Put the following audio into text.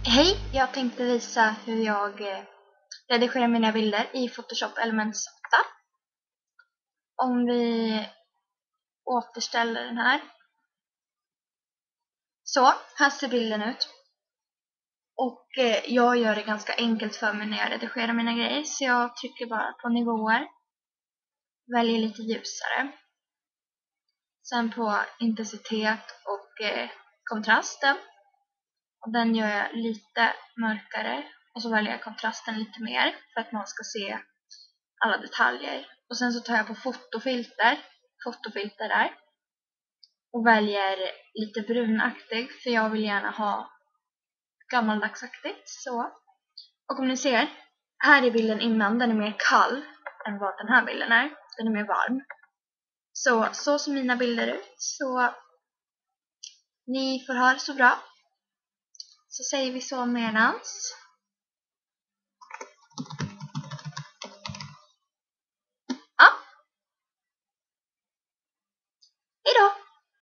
Hej, jag tänkte visa hur jag redigerar mina bilder i Photoshop Elements 8. Om vi återställer den här. Så, här ser bilden ut. Och jag gör det ganska enkelt för mig när jag redigerar mina grejer. Så jag trycker bara på nivåer. Väljer lite ljusare. Sen på intensitet och kontrasten. Och den gör jag lite mörkare. Och så väljer jag kontrasten lite mer för att man ska se alla detaljer. Och sen så tar jag på fotofilter där. Och väljer lite brunaktig, för jag vill gärna ha gammaldagsaktigt. Så. Och om ni ser, här är bilden innan, den är mer kall än vad den här bilden är. Den är mer varm. Så som mina bilder ut. Så ni får ha det så bra. Så säger vi så medans.